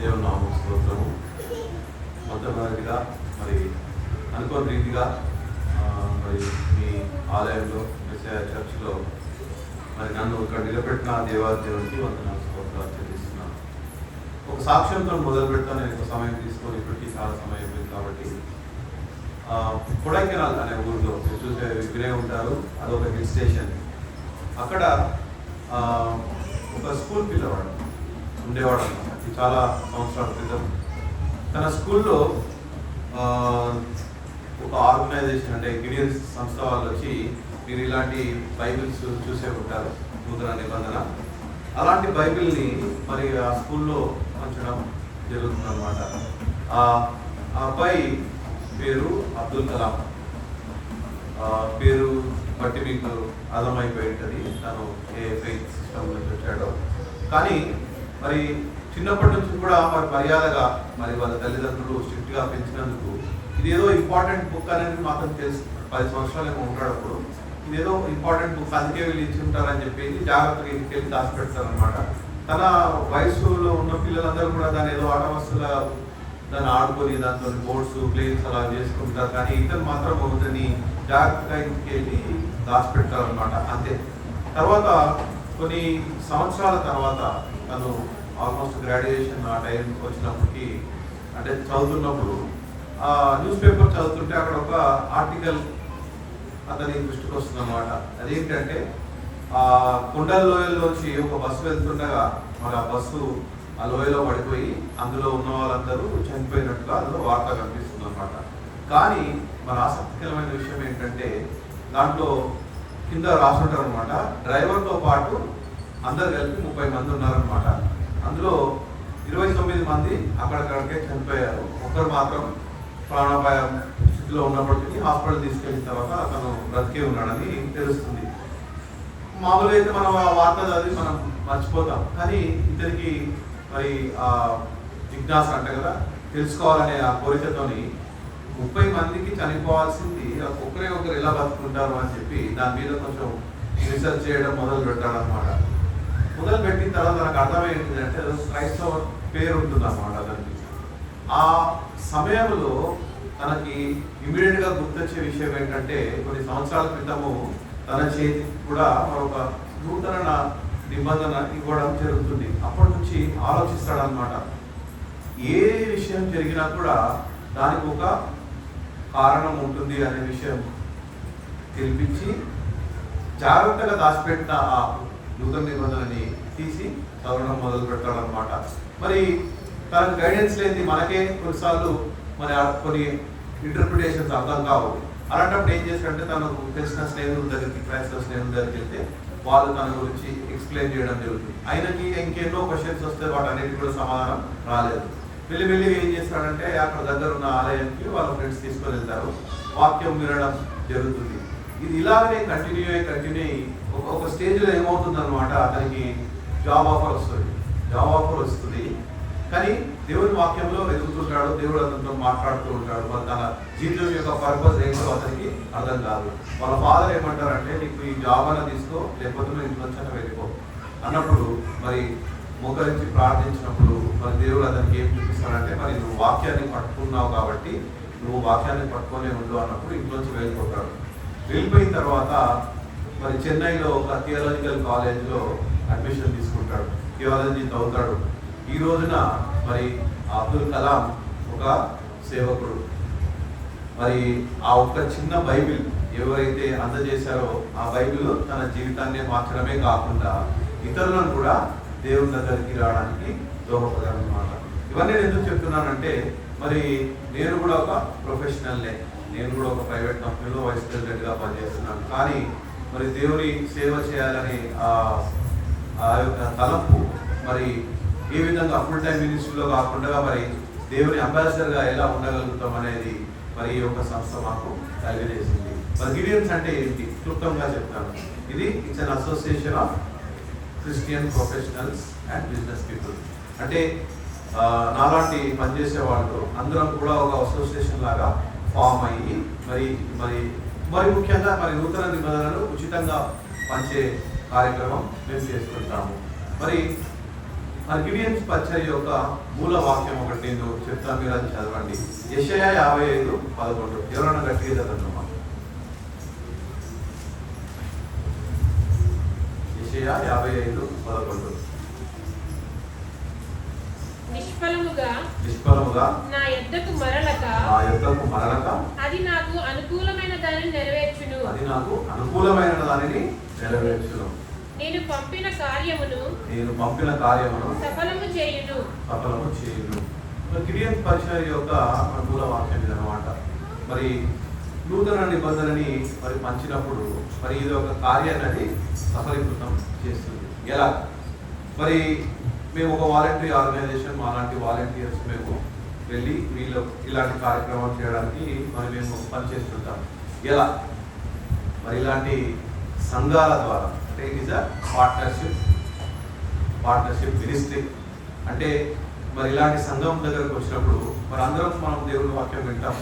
దేవుని నామ స్తోత్రము. మొట్టమొదటిగా మరి అనుకోని రీతిగా మరి మీ ఆలయంలో మెస్సయా చర్చ్లో మరి నన్ను ఇక్కడ నిలబెట్టిన దేవాదేవునికి వందనాలు స్తోత్రాలు చెల్లిస్తున్నాను. ఒక సాక్ష్యంతో మొదలు పెడతాను. నేను ఒక సమయం తీసుకొని ఇప్పటికీ చాలా సమయం అయిపోయింది కాబట్టి కొడైకెనాల్ అనే ఊరిలో చూసే వినే ఉంటారు. అదొక హిల్ స్టేషన్. అక్కడ ఒక స్కూల్ పిల్లవాడు ఉండేవాడు అన్నమాట. చాలా సంవత్సరాల క్రితం తన స్కూల్లో ఒక ఆర్గనైజేషన్ అంటే గిడియన్స్ సంస్థ వాళ్ళు వచ్చి మీరు ఇలాంటి బైబిల్స్ చూసే ఉంటారు, నూతన నిబంధన, అలాంటి బైబిల్ని మరి ఆ స్కూల్లో పంచడం జరుగుతుందన్నమాట. ఆ అబ్బాయి పేరు అబ్దుల్ కలాం. పేరు బట్టి మీకు అర్థమైపోయి ఉంటుంది తను ఏ ఫెయిత్ సిస్టమ్ నుంచి వచ్చాడో. కానీ మరి చిన్నప్పటి నుంచి కూడా మరి మర్యాదగా మరి వాళ్ళ తల్లిదండ్రులు స్ట్రిక్ట్గా పెంచినందుకు ఇదేదో ఇంపార్టెంట్ బుక్ అనేది మాత్రం తెలుసు. 10 సంవత్సరాలు ఏమో ఉంటాడు అప్పుడు. ఇదేదో ఇంపార్టెంట్ బుక్ అందుకే వీళ్ళు ఇచ్చి ఉంటారని చెప్పేసి జాగ్రత్తగా ఇంటికి వెళ్ళి దాచిపెడతారనమాట. తన వయసులో ఉన్న పిల్లలందరూ కూడా దాని ఏదో ఆట వస్తువుల దాన్ని ఆడుకొని దాంతో బోర్డ్స్ ప్లేన్స్ అలా చేసుకుంటారు. కానీ ఇతను మాత్రం దాన్ని జాగ్రత్తగా ఇంటికి వెళ్ళి దాచిపెడతారనమాట. అంతే. తర్వాత కొన్ని సంవత్సరాల తర్వాత తను ఆల్మోస్ట్ గ్రాడ్యుయేషన్ ఆ టైంకి వచ్చినప్పటికీ అంటే చదువుతున్నప్పుడు న్యూస్ పేపర్ చదువుతుంటే అక్కడ ఒక ఆర్టికల్ అతని దృష్టికి వస్తుంది అన్నమాట. అదేంటంటే కొండల లోయల్లోంచి ఒక బస్సు వెళ్తుండగా మరి ఆ బస్సు ఆ లోయలో పడిపోయి అందులో ఉన్న వాళ్ళందరూ చనిపోయినట్టుగా అందులో వార్త కనిపిస్తుంది అనమాట. కానీ మన ఆసక్తికరమైన విషయం ఏంటంటే దాంట్లో కింద రాసుంటారు అనమాట, డ్రైవర్తో పాటు అందరు కలిపి 30 మంది ఉన్నారనమాట. అందులో 29 మంది అక్కడికక్కడికే చనిపోయారు. ఒకరు మాత్రం ప్రాణాపాయ స్థితిలో ఉన్నప్పటికీ హాస్పిటల్ తీసుకెళ్ళిన తర్వాత అతను బ్రతికే ఉన్నాడని తెలుస్తుంది. మామూలుగా అయితే మనం ఆ వార్త చదివి మనం మర్చిపోతాం. కానీ ఇతనికి మరి ఆ జిజ్ఞాస అంటే కదా, తెలుసుకోవాలనే ఆ కోరికతోని 30 మందికి చనిపోవాల్సింది ఒకరు ఎలా బతుకుంటారు అని చెప్పి దాని మీద కొంచెం రీసెర్చ్ చేయడం మొదలు పెట్టాడనమాట. మొదలు పెట్టిన తర్వాత నాకు అర్థమైంది అంటే క్రైస్తవ పేరు ఉంటుంది అన్నమాట దానికి. ఆ సమయంలో తనకి ఇమీడియట్గా గుర్తొచ్చే విషయం ఏంటంటే కొన్ని సంవత్సరాల క్రితము తన చేతికి కూడా మరొక నూతన నిబంధన ఇవ్వడం జరుగుతుంది. అప్పటి నుంచి ఆలోచిస్తాడనమాట. ఏ విషయం జరిగినా కూడా దానికి ఒక కారణం ఉంటుంది అనే విషయం తెలిపించి జాగ్రత్తగా దాచిపెట్టిన ఆ నూతన నిబంధనని తీసి చదవడం మొదలు పెట్టాలన్నమాట. మరి తనకు గైడెన్స్ లేని మనకే కొన్నిసార్లు మరి కొన్ని ఇంటర్ప్రిటేషన్స్ అర్థం కావు. అలాంటప్పుడు ఏం చేశాడంటే తనకు తెలిసిన స్నేహితుల దగ్గరికి, క్రైస్తవ స్నేహితుల దగ్గరికి వెళ్తే వాళ్ళు తన గురించి ఎక్స్ప్లెయిన్ చేయడం జరుగుతుంది. ఆయనకి ఇంకెన్నో క్వశ్చన్స్ వస్తే వాటి అన్నిటికీ కూడా సమాధానం రాలేదు. వెళ్ళి ఏం చేస్తాడంటే అక్కడ దగ్గర ఉన్న ఆలయానికి వాళ్ళ ఫ్రెండ్స్ తీసుకొని వెళ్తారు, వాక్యం వినడం జరుగుతుంది. ఇది ఇలాగనే కంటిన్యూ అయ్యి ఒక స్టేజ్లో ఏమవుతుంది అనమాట, అతనికి జాబ్ ఆఫర్ వస్తుంది. కానీ దేవుని వాక్యంలో ఎదుగుతుంటాడు, దేవుడు అతనితో మాట్లాడుతూ ఉంటాడు. మరి తన జీవితం యొక్క పర్పస్ ఏంటో అతనికి అర్థం కాదు. వాళ్ళ ఫాదర్ ఏమంటారంటే నీకు ఈ జాబ్ అన్న తీసుకో, లేకపోతే నువ్వు ఇంట్లో వచ్చాక వెళ్ళిపో అన్నప్పుడు మరి మోకరించి ప్రార్థించినప్పుడు మరి దేవుడు అతనికి ఏం చూపిస్తాడంటే మరి నువ్వు వాక్యాన్ని పట్టుకున్నావు కాబట్టి నువ్వు వాక్యాన్ని పట్టుకొనే ఉండు అన్నప్పుడు ఇంట్లోంచి వెళ్ళిపోతాడు. వెళ్ళిపోయిన తర్వాత మరి చెన్నైలో ఒక థియాలజికల్ కాలేజ్లో అడ్మిషన్ తీసుకుంటాడు, థియాలజీ చదువుతాడు. ఈ రోజున మరి అబ్దుల్ కలాం ఒక సేవకుడు. మరి ఆ ఒక్క చిన్న బైబిల్ ఎవరైతే అందజేశారో ఆ బైబిల్ తన జీవితాన్ని మార్చడమే కాకుండా ఇతరులను కూడా దేవుని దగ్గరికి రావడానికి దోహదపడాలన్నమాట. ఇవన్నీ నేను ఎందుకు చెప్తున్నానంటే మరి నేను కూడా ఒక ప్రొఫెషనల్నే, నేను కూడా ఒక ప్రైవేట్ కంపెనీలో వైస్ ప్రెసిడెంట్గా పనిచేస్తున్నాను. కానీ మరి దేవుని సేవ చేయాలని ఆ యొక్క తలంపు మరి ఏ విధంగా ఫుల్ టైం మినిస్ట్రీలో కాకుండా మరి దేవుని అంబాసిడర్గా ఎలా ఉండగలుగుతాం అనేది మరి ఈ యొక్క సంస్థ మాకు కలిగజేసింది. మరి గిడియన్స్ అంటే ఏంటి క్లుప్తంగా చెప్తాను. It's an association of Christian professionals and business people. అంటే నాలాంటి పనిచేసే వాళ్ళు అందరం కూడా ఒక అసోసియేషన్ లాగా ఫామ్ అయ్యి మరి ముఖ్యంగా మరి నూతన నిబంధనలు ఉచితంగా పంచే కార్యక్రమం మేము చేసుకుంటాము. మరి మరి గిడియన్స్ పరిచర్య యొక్క మూల వాక్యం ఒకటి నేను చెప్తాను, మీరు అది చదవండి. యెషయా 55:11. ఎవరైనా గట్టిగా చదవండి. యెషయా 55:11. నిష్ఫలముగా నా యొద్దకు మరలక అది నాకు అనుకూలమైన దానిని నెరవేర్చును. నేను పంపిన కార్యమును సఫలము చేయును. గిడియన్ పరిచర్య యొక్క మూల వాక్యం ఇదన్నమాట. మరి నూతన నిబంధనని మరి పంచినప్పుడు మరి ఇది ఒక కార్యాన్ని సఫలీకృతం చేస్తుంది. ఎలా? మరి మేము ఒక వాలంటరీ ఆర్గనైజేషన్, మాలాంటి వాలంటీర్స్ మేము వెళ్ళి వీళ్ళు ఇలాంటి కార్యక్రమాలు చేయడానికి మరి మేము పనిచేస్తుంటాం. ఎలా? మరి ఇలాంటి సంఘాల ద్వారా, అంటే it is a partnership ministry. అంటే మరి ఇలాంటి సంఘం దగ్గరకు వచ్చినప్పుడు మరి అందరం మనం దేవుని వాక్యం వింటాం,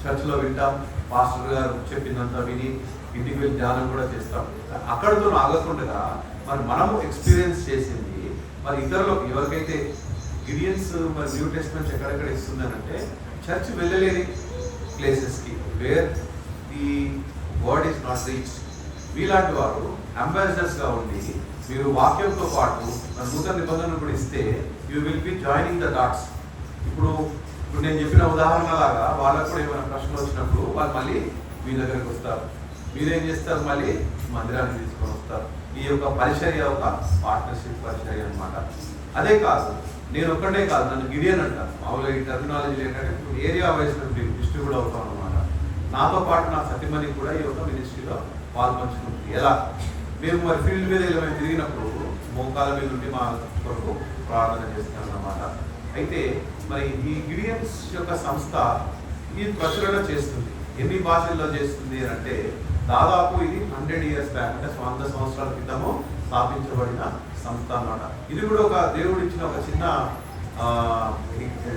చర్చ్లో వింటాం, పాస్టర్ గారు చెప్పినంత విని ఇంటికి వెళ్ళి ధ్యానం కూడా చేస్తాం. అక్కడితో ఆగకుండా మరి మనము ఎక్స్పీరియన్స్ చేసింది మరి ఇతరులకు ఎవరికైతే గిడియన్స్ మరి న్యూ టెస్ట్మెంట్స్ ఎక్కడెక్కడ ఇస్తుందని అంటే చర్చ్ వెళ్ళలేని ప్లేసెస్కి where the word is not reach, వీలాంటి వారు అంబాసిడర్స్గా ఉండి మీరు వాక్యంతో పాటు నూతన నిబంధనలు కూడా ఇస్తే you will be joining the dots. ఇప్పుడు నేను చెప్పిన ఉదాహరణ లాగా వాళ్ళకు కూడా ఏమైనా ప్రశ్నలు వచ్చినప్పుడు వాళ్ళు మళ్ళీ మీ దగ్గరికి వస్తారు, మీరేం చేస్తారు, మళ్ళీ మందిరానికి తీసుకొని వస్తారు. ఈ యొక్క పరిచర్య ఒక పార్ట్నర్షిప్ పరిచర్య అనమాట. అదే కాదు, నేను ఒక్కడే కాదు, నన్ను గిడియన్ అంటారు. మామూలుగా ఈ టెర్మినాలజీ ఏంటంటే ఏరియా వైజ్ డిస్ట్రిబ్యూట్ అవుతాం అనమాట. నాతో పాటు నా సతీమణి కూడా ఈ యొక్క మినిస్ట్రీలో పాల్పంచుకుంటుంది. ఎలా? మేము మరి ఫీల్డ్ మీద ఇలా మేము తిరిగినప్పుడు మోకాల మీద ఉండి మా కొరకు ప్రార్థన చేస్తాం అన్నమాట. అయితే మరి ఈ గిడియన్స్ యొక్క సంస్థ ఈ ప్రచురణ చేస్తుంది. ఎన్ని భాషల్లో చేస్తుంది అంటే దాదాపు ఇది 100 years బ్యాక్, అంటే 100 సంవత్సరాల క్రితము స్థాపించబడిన సంస్థ అన్నమాట. ఇది కూడా ఒక దేవుడు ఇచ్చిన ఒక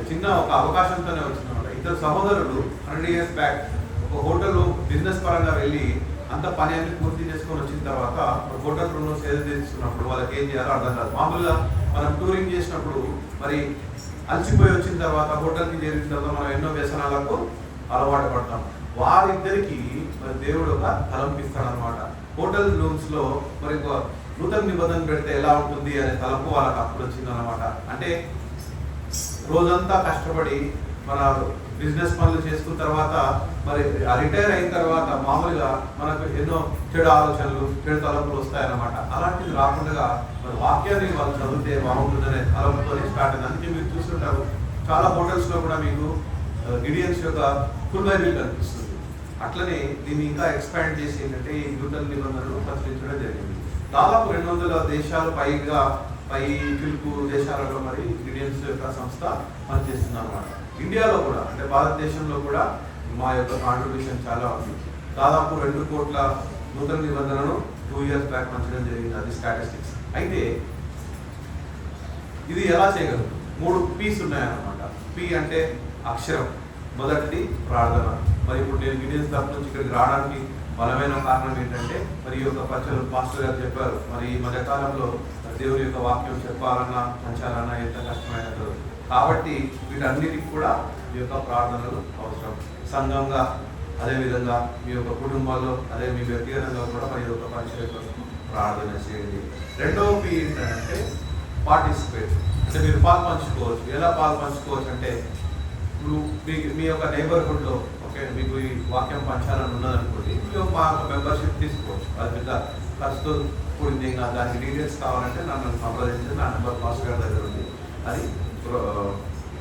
చిన్న ఒక అవకాశంతోనే వచ్చిందన్నమాట. ఇద్దరు సహోదరులు 100 years బ్యాక్ ఒక హోటల్ బిజినెస్ పరంగా వెళ్ళి అంత పని అన్ని పూర్తి చేసుకొని వచ్చిన తర్వాత హోటల్ రూమ్లో సేద తీసుకున్నప్పుడు వాళ్ళకి ఏం చేయాలో అర్థం కాదు. మామూలుగా మనం టూరింగ్ చేసినప్పుడు మరి అలసిపోయి వచ్చిన తర్వాత హోటల్కి చేరిన తర్వాత మనం ఎన్నో వ్యసనాలకు అలవాటు పడతాం. వారిద్దరికి మరి దేవుడు ఒక తలంపిస్తాడు అనమాట. హోటల్ రూమ్స్లో మరి నూతన నిబంధన పెడితే ఎలా ఉంటుంది అనే తలంపు వాళ్ళకి అప్పుడు వచ్చింది అనమాట. అంటే రోజంతా కష్టపడి మన బిజినెస్ పనులు చేసుకున్న తర్వాత మరి రిటైర్ అయిన తర్వాత మామూలుగా మనకు ఎన్నో చెడు ఆలోచనలు, చెడు తలంపులు వస్తాయన్నమాట. అలాంటిది రాకుండా మరి వాక్యాన్ని వాళ్ళు చదివితే బాగుంటుందనే తలంపుతోనే స్టార్ట్ అయింది. అందుకే మీరు చూస్తుంటారు చాలా హోటల్స్లో కూడా మీకు గిడియన్స్ యొక్క ఫుల్ బైబిల్ కనిపిస్తుంది. అట్లనే దీన్ని ఇంకా ఎక్స్పాండ్ చేసి ఏంటంటే ఈ నూతన నిబంధనలు ప్రచురించడం జరిగింది. దాదాపు 200 దేశాలు పై పిలుపు దేశాలలో మరి గిడియన్స్ యొక్క సంస్థ పనిచేస్తుంది అనమాట. ఇండియాలో కూడా, అంటే భారతదేశంలో కూడా మా యొక్క కాంట్రిబ్యూషన్ చాలా ఉంది. దాదాపు 2 కోట్ల నూతన నిబంధనను 2 years బ్యాక్ పంచడం జరిగింది. అది స్టాటిస్టిక్స్. అయితే ఇది ఎలా చేయగలరు? 3 P's ఉన్నాయన్నమాట. P అంటే అక్షరం, మొదటిది ప్రార్థన. మరి ఇప్పుడు నేను గిడియన్స్ తరఫు నుంచి ఇక్కడికి రావడానికి బలమైన కారణం ఏంటంటే మరి ఈ యొక్క పరిచయం పాస్టర్ గారు చెప్పారు. మరి ఈ మధ్యకాలంలో దేవుని యొక్క వాక్యం చెప్పాలన్నా పంచాలన్నా ఎంత కష్టమైనదో, కాబట్టి వీటన్నిటికి కూడా మీ యొక్క ప్రార్థనలు అవసరం. సంఘంగా, అదేవిధంగా మీ యొక్క కుటుంబాల్లో, అదే మీ వ్యక్తిగతంగా కూడా మరి యొక్క పరిచయం కోసం ప్రార్థన చేయండి. రెండవ P ఏంటంటే పార్టిసిపేట్. అంటే మీరు పాల్పంచుకోవచ్చు. ఎలా పాల్పంచుకోవచ్చు అంటే ఇప్పుడు మీ యొక్క నైబర్హుడ్లో మీకు ఈ వాక్యం పంచాలని ఉన్నదనుకోండి, మీరు మా మెంబర్షిప్ తీసుకోవచ్చు. అది పెద్ద ఖర్చుతో కూడింది. ఇంకా దానికి డీటెయిల్స్ కావాలంటే నన్ను సంప్రదించి నా నెంబర్ మాస్టర్ గారి దగ్గర ఉంది. అది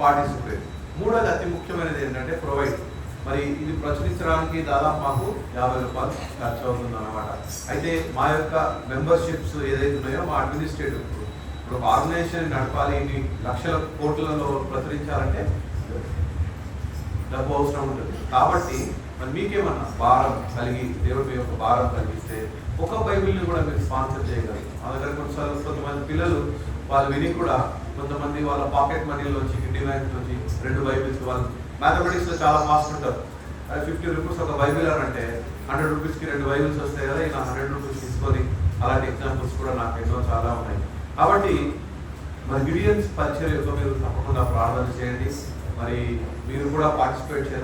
పార్టిసిపేట్. మూడోది అతి ముఖ్యమైనది ఏంటంటే ప్రొవైడ్. మరి ఇది ప్రచురించడానికి దాదాపు మాకు 50 రూపాయలు ఖర్చు అవుతుంది అన్నమాట. అయితే మా యొక్క మెంబర్షిప్స్ ఏదైతే ఉన్నాయో మా అడ్మినిస్ట్రేటివ్, ఇప్పుడు ఒక ఆర్గనైజేషన్ నడపాలి, ఇన్ని లక్షల కోట్లలో ప్రచురించాలంటే డబ్బు అవసరం ఉంటుంది. కాబట్టి మరి మీకేమన్నా భారం కలిగి దేవుడి యొక్క భారం కలిగిస్తే ఒక బైబిల్ని కూడా మీరు స్పాన్సర్ చేయగలరు. మా దగ్గర కొంతమంది పిల్లలు వాళ్ళు విని కూడా కొంతమంది వాళ్ళ పాకెట్ మనీలోంచి, కిడ్నీ బ్యాంక్లోంచి 2 బైబిల్స్, వాళ్ళు మ్యాథమెటిక్స్లో చాలా ఫాస్ట్ ఉంటారు. 50 రూపీస్ ఒక బైబిల్ అని అంటే 100 రూపీస్కి 2 బైబిల్స్ వస్తాయి కదా, ఇలా 100 రూపీస్ తీసుకొని అలాంటి ఎగ్జాంపుల్స్ కూడా నాకు ఎన్నో చాలా ఉన్నాయి. కాబట్టి మరి గిడియన్స్ పరిచర్యలో మీరు తప్పకుండా ప్రార్థన చేయండి. మరి మీరు కూడా పార్టిసిపేట్ చేయాలి.